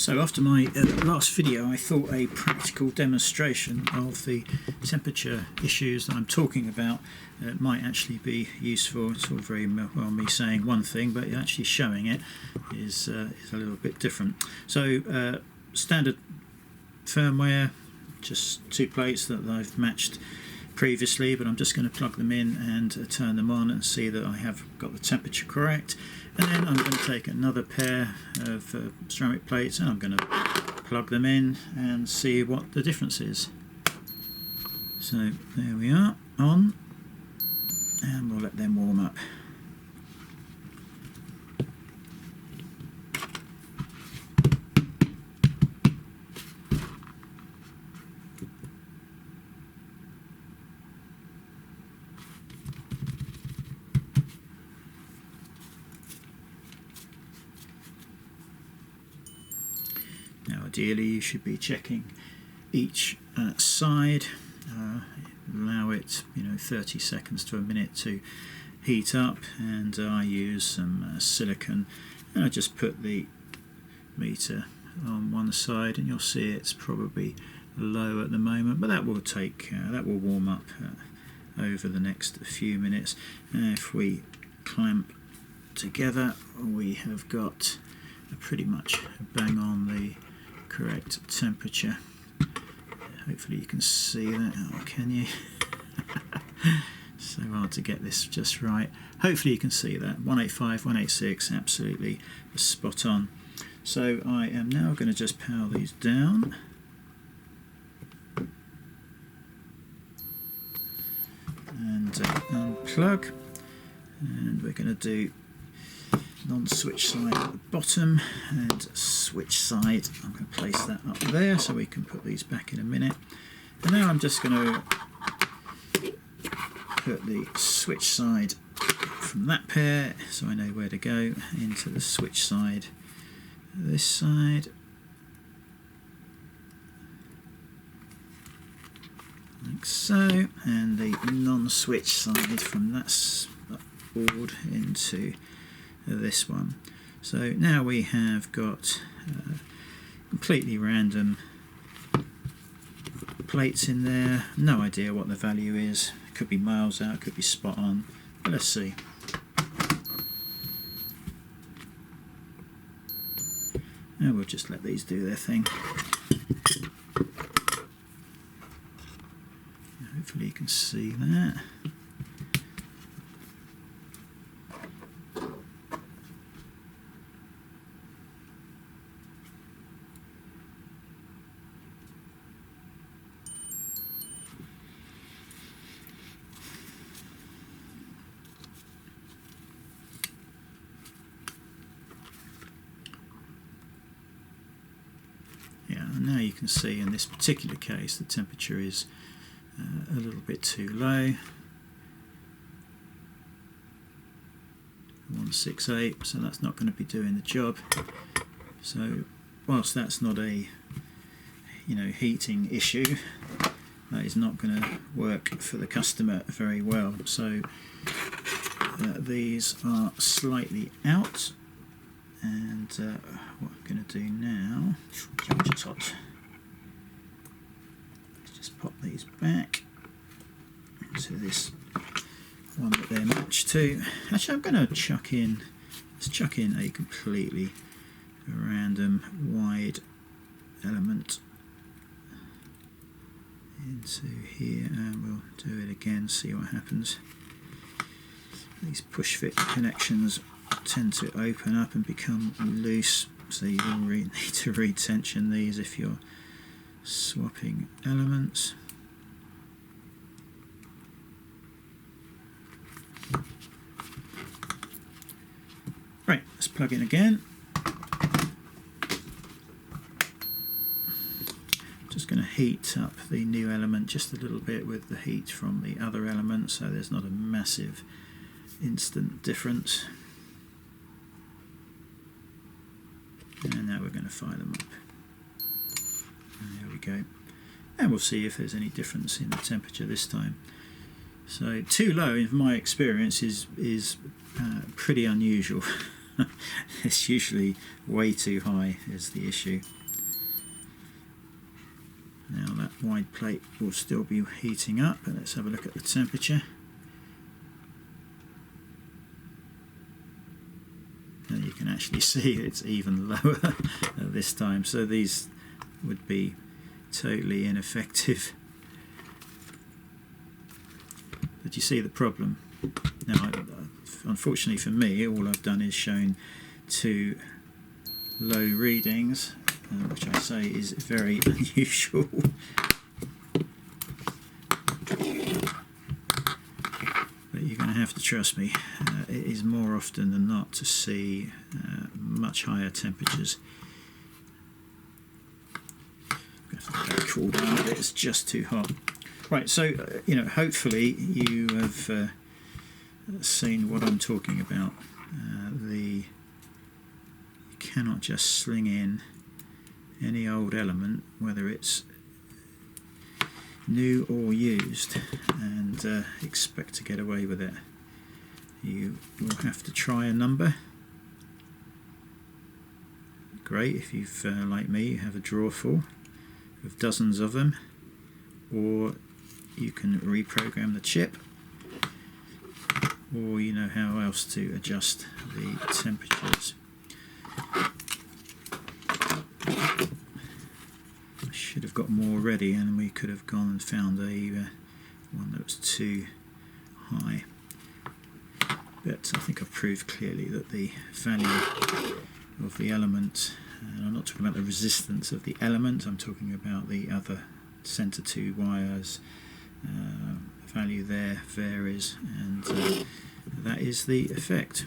So after my last video, I thought a practical demonstration of the temperature issues that I'm talking about might actually be useful. It's all very well me saying one thing, but actually showing it is a little bit different. So standard firmware, just two plates that I've matched previously, but I'm just going to plug them in and turn them on and see that I have got the temperature correct. And then I'm going to take another pair of ceramic plates and I'm going to plug them in and see what the difference is. So there we are, on, and we'll let them warm up. Now ideally you should be checking each side, allow it 30 seconds to a minute to heat up, and I use some silicone, and I just put the meter on one side and you'll see it's probably low at the moment, but that will warm up over the next few minutes. If we clamp together, we have got pretty much bang on the correct temperature. Hopefully you can see that. Oh, can you? So hard to get this just right. Hopefully you can see that. 185, 186, absolutely spot on. So I am now going to just power these down. And unplug. And we're going to do non-switch side at the bottom and switch side. I'm going to place that up there so we can put these back in a minute. And now I'm just going to put the switch side from that pair, so I know where to go, into the switch side this side, like so, and the non-switch side from that board into this one. So now we have got completely random plates in there. No idea what the value is. It could be miles out, it could be spot on, but let's see. And we'll just let these do their thing. Hopefully you can see that. Yeah, and now you can see in this particular case the temperature is a little bit too low. 168, so that's not going to be doing the job. So whilst that's not a heating issue, that is not going to work for the customer very well. So these are slightly out. And what I'm going to do now, which is hot, let's just pop these back into this one that they're matched to. Actually, I'm going to chuck in a completely random wide element into here, and we'll do it again, see what happens. These push fit connections tend to open up and become loose, so you will need to retension these if you're swapping elements. Right, let's plug in again. Just going to heat up the new element just a little bit with the heat from the other element, so there's not a massive instant difference. And now we're going to fire them up. And there we go. And we'll see if there's any difference in the temperature this time. So too low, in my experience, is pretty unusual. It's usually way too high is the issue. Now that wide plate will still be heating up, and let's have a look at the temperature. And you can actually see it's even lower at this time, so these would be totally ineffective. But you see the problem. Now, unfortunately for me, all I've done is shown two low readings, which I say is very unusual. But you're going to have to trust me. It is more often than not to see much higher temperatures. I'm going to have to let that cool down a bit. It's just too hot. Right, so hopefully you have seen what I'm talking about. You cannot just sling in any old element, whether it's new or used, and expect to get away with it. You will have to try a number. Great if you've, like me, you have a drawer full of dozens of them, or you can reprogram the chip, or you know how else to adjust the temperatures. I should have got more ready, and we could have gone and found a one that was too high. But I think I've proved clearly that the value of the element, and I'm not talking about the resistance of the element, I'm talking about the other centre two wires, value there varies, and that is the effect.